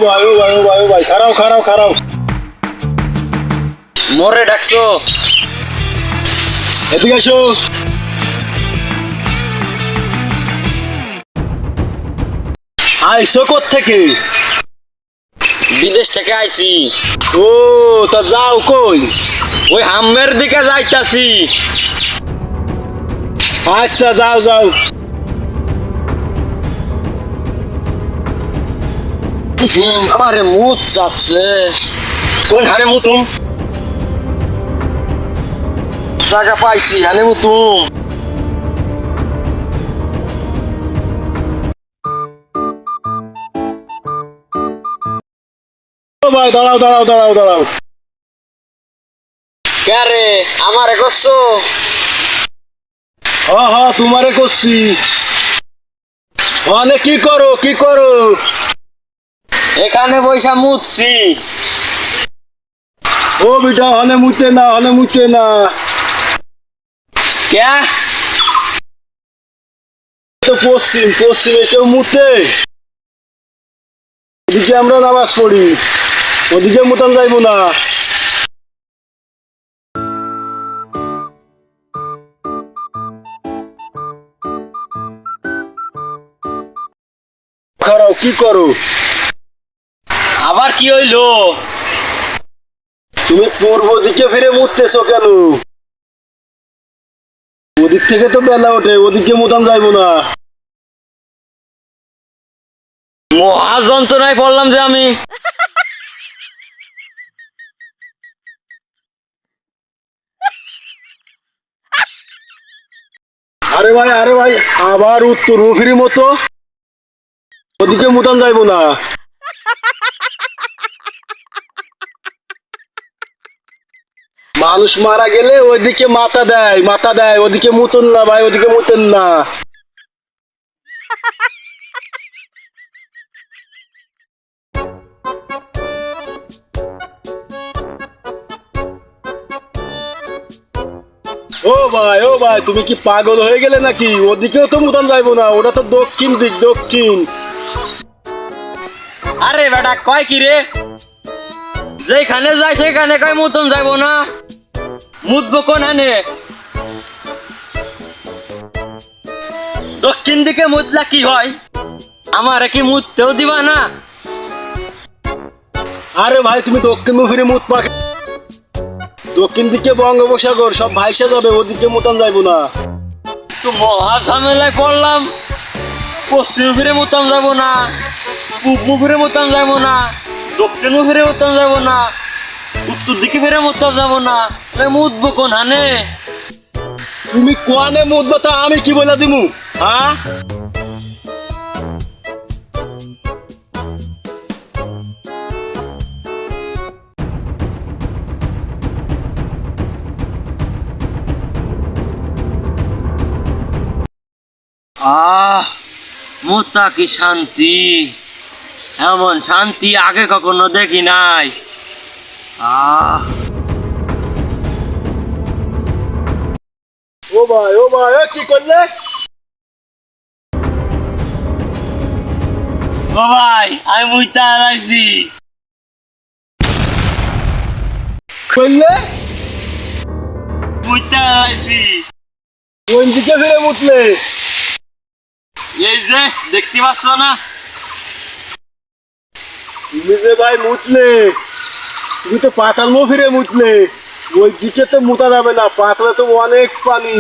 ভাই ও ভাই ও ভাই ও ভাই খারাও খারাও খারাও। মোরে ডাকছো? এদিকে আসো। আইসো কোত্থেকে? বিদেশ থেকে আইছি। ও তা যাও কই? ওই হামের দিকে যাইতাছি। আচ্ছা যাও যাও। আমারে মুত চাপছে। কোন হারে মুতুম? জায়গা পাইছি হানে মুতুম। ও ভাই দাঁড়াও দাঁড়াও দাঁড়াও দাঁড়াও। কে রে আমারে করছো? হ হ তোমারে করছি। মানে কি করো কি করো? এখানে বৈশা মুতছি। ও বিটা হনে মুতে না হনে মুতে না। কে? তো পশ্চিম পশ্চিমে কেউ মুতে? ওদিকে আমরা নামাজ পড়ি, ওদিকে মুতান যাইবো না। খারাও কি করো? আবার কি হইলো? তুমি পূর্ব দিকে ফিরে মুততেছো কেন? ওদিক থেকে তো বেলা ওঠে, ওদিকে মুতান যাইবো না। মহা যন্ত্রণায় পড়লাম যে আমি। আরে ভাই আবার উত্তর মুফির মতো, ওদিকে মুতান যাইবো না। মানুষ মারা গেলে ওইদিকে মাথা দেয়, ওদিকে মুতুন না ভাই, ওদিকে মুতেন না। ও ভাই তুমি কি পাগল হয়ে গেলে নাকি? ওদিকেও তো মুতান যাইবো না, ওটা তো দক্ষিণ দিক দক্ষিণ। আরে বেটা কয় কি রে? যেখানে যাই সেখানে কয় মুতন যাইবো না। মুতবো কোন হানে? দক্ষিণ দিকে মুতলা কি হয়? আমারে কি মুততেও দিবা না? আরে ভাই তুমি দক্ষিণ মুফিরে মুত পাকে, দক্ষিণ দিকে বঙ্গোপসাগর সব ভাইসা যাবে, ওদিকে মুতান যাইবো না। তো মহা ঝামেলায় পড়লাম। পশ্চিম ফিরে মুতাম যাবো না, পূর্ব ফিরে মুতাম যাবো না, দক্ষিণ ফিরে মুতাম যাবো না, উত্তর দিকে ফিরে মুতাম যাবো না। মুতবো কোন হানে? তুমি কোয়ানে মুতবা তা আমি কি বলে দিমু? হ্যাঁ মুতা কি শান্তি! এমন শান্তি আগে কখনো দেখি নাই। ও ভাই এ কি করলে? ও ভাই আমি মুইতা আলাইছি। করলে মুইতা আলাইছি। কোন দিকে ফিরে মুতলে? এই যে দেখতে পাচ্ছ না? তুমি যে ভাই মুতলে, তুমি তো পাতাল মুফিরে মুতলে, ওই দিকে তো মুতা যাবে না, পাতলে তো অনেক পানি।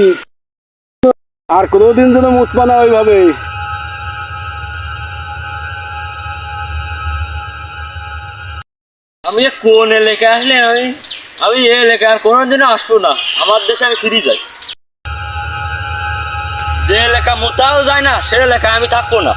আর কোনোদিন যেন মুতবা না ওইভাবে। আমি কোন এলাকায় আসলে আমি এই এলাকায় আর কোনোদিনও আসবো না। আমার দেশে আমি ফিরে যাই। যে এলাকা মোতাও যায় না সে এলাকায় আমি থাকবো না।